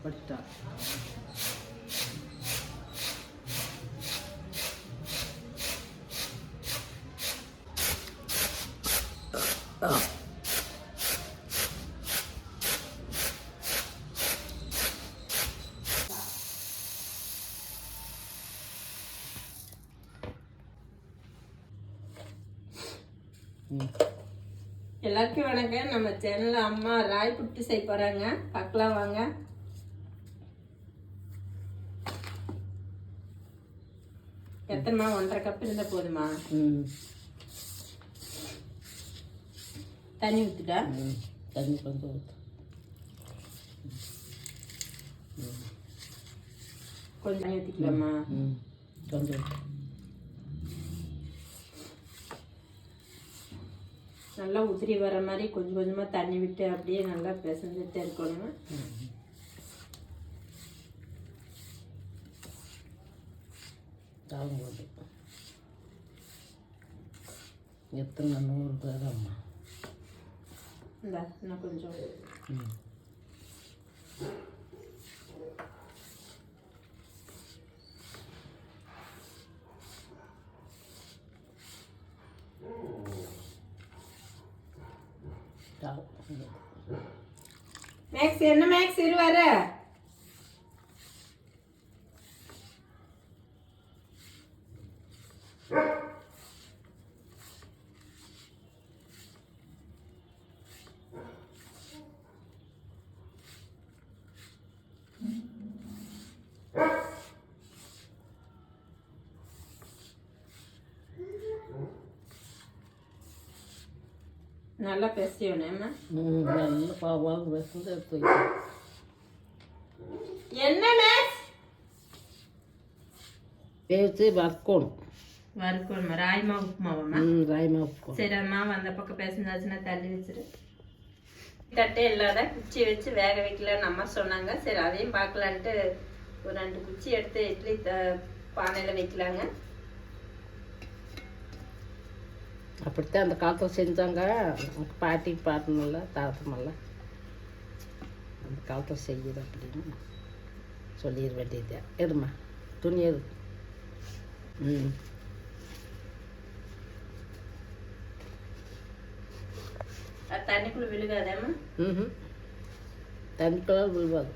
பட்டா எல்லாருக்கும் வணக்கம். நம்ம சேனல்ல அம்மா ராய் புட்டு செய்ய போறாங்க, பார்க்கலாம் வாங்க. எத்தனைமா? 1.5 கப் இருந்தா போதுமா? தண்ணி ஊத்துட்டா? தண்ணி கொஞ்சம் ஊற்று. கொஞ்சம் தண்ணி ஊற்றிக்கலாமா? கொஞ்சம் நல்லா உதிரி வர மாதிரி கொஞ்சம் கொஞ்சமா தண்ணி விட்டு அப்படியே நல்லா பிசைஞ்சுட்டே இருக்கணும். எத்தனை 100 பேர் அம்மா? இந்த இன்னும் கொஞ்சம் மேக்ஸ் என்ன மேக்ஸ் இருவார நல்லா பேசியோனேம்மா. நல்லா பாவாங்க பேசுறது எடுத்து என்ன மேக்ஸ் பேசி வறுக்கணும். வறுக்கணுமா? ராய்மா உப்புமாவாம்மா? ராய்மா உப்பு. சரி, மாவு அந்த பக்கம் பேசினாச்சுன்னா தள்ளி வச்சிரு. தட்டே இல்லாத குச்சி வச்சு வேக வைக்கலன்னு அம்மா சொன்னாங்க. சரி, அதையும் பார்க்கலான்ட்டு ஒரு 2 குச்சி எடுத்து இட்லி பானையில் வைக்கலாங்க. அப்படித்தான் அந்த காலத்தில் செஞ்சாங்க. பாட்டி பாட்டணும்ல, தாத்தமெல்லாம் அந்த காலத்தில் செய்யுது அப்படின்னு சொல்லிட வேண்டியது. எதுமா துணி எது? தண்ணிக்குள்ள விழுகாதேம்மா. தண்ணிக்குள்ள விழுவாது.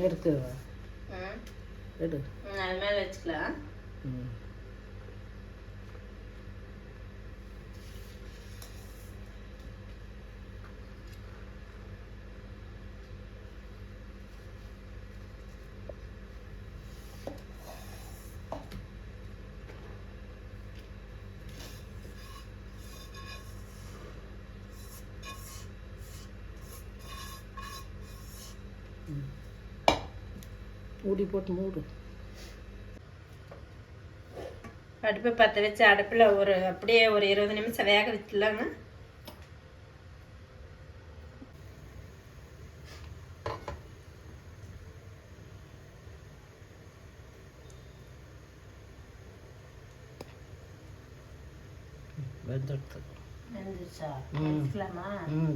எடுத்து எடு, அது மேலே வச்சுக்கலாம். மூடி போட்டு மூடு. அடுப்பை பற்ற வச்சு அடுப்பில் அப்படியே ஒரு 20 நிமிஷம் வேக வச்சிடலாங்க.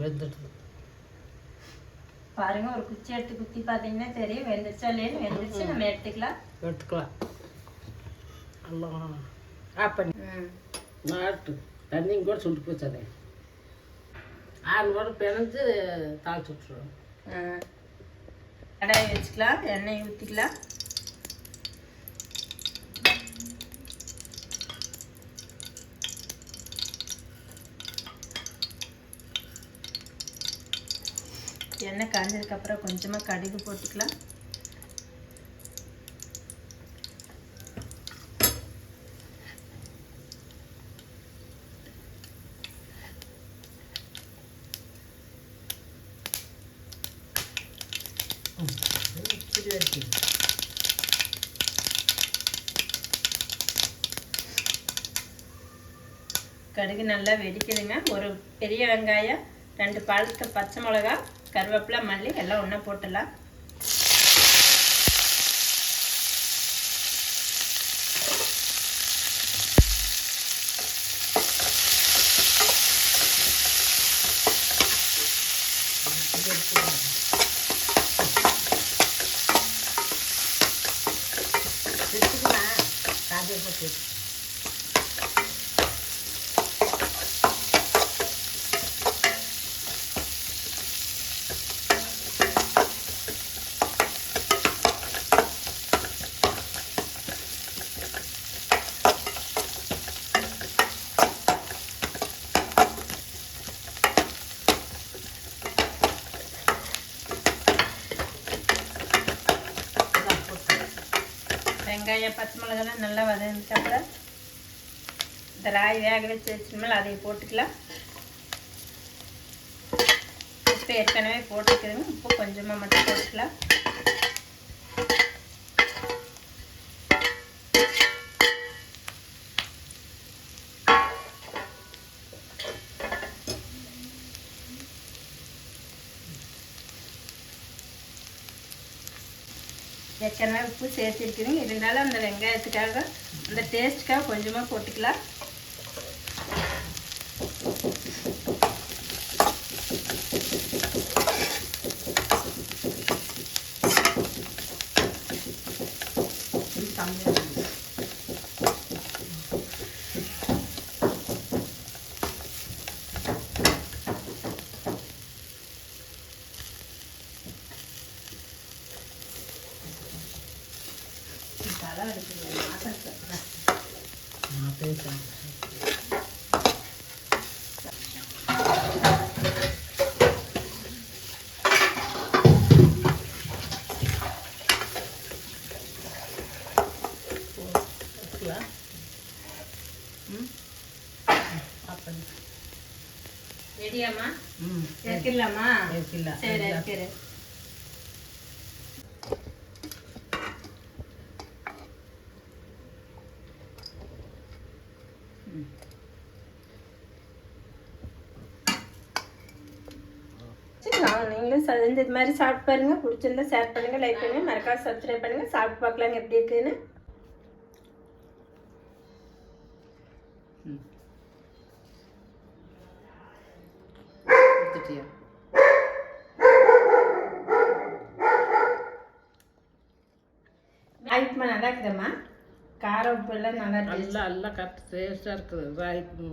வெந்துடுது. பாருங்க, ஒரு குச்சி எடுத்து குத்தி பார்த்தீங்கன்னா தெரியும் வெந்துருச்சா இல்லைன்னு. வெந்துருச்சு, நம்ம எடுத்துக்கலாம். எல்லாம் ஆஃப் பண்ணி நாட்டு தண்ணியும் கூட சுட்டு போச்சாதே. 6 வாரம் பிணைஞ்சு தாளிச்சு விட்டுருவோம். கடாயை வச்சுக்கலாம், எண்ணெய் ஊற்றிக்கலாம். எண்ணெய் காஞ்சதுக்கப்புறம் கொஞ்சமாக கடுகு போட்டுக்கலாம். கடுகு நல்லா வெடிக்குதுங்க. ஒரு பெரிய வெங்காயம், 2 பழுத்த பச்சை மிளகாய், கருவேப்பிலை, மல்லி எல்லாம் ஒன்றா போட்டுடலாம். காஞ்ச போட்டு வெங்காயம் பச்சை மிளகாலாம் நல்லா வதங்கிட்டப்புறம் இந்த ராய் வேக வச்சு வச்சுருமேல அதை போட்டுக்கலாம். உப்பு ஏற்கனவே போட்டுக்கிறதுங்க, உப்பு கொஞ்சமாக மட்டும் போட்டுக்கலாம். ஏற்கனவே உப்பு சேர்த்துருக்குதுங்க, இருந்தாலும் அந்த வெங்காயத்துக்காக அந்த டேஸ்ட்டுக்காக கொஞ்சமாக போட்டுக்கலாம். ரெடியாம்மா? எடுக்கலாமா? சரி, எடுக்கிறேன். நீங்களும் இந்த மாதிரி சாப்பிட்டு பாருங்க. பிடிச்சிருந்தா ஷேர் பண்ணுங்க, லைக் பண்ணுங்க, மறக்காம சப்ஸ்கிரைப் பண்ணுங்க. சாப்பிட்டு பார்க்கலாங்க எப்படி இருக்குன்னு. ராய்ப்புமா நல்லா இருக்குதம்மா? காரம் உப்பு எல்லாம் நல்லா நல்லா கரெக்ட் டேஸ்டாக இருக்குது ராய்ப்பு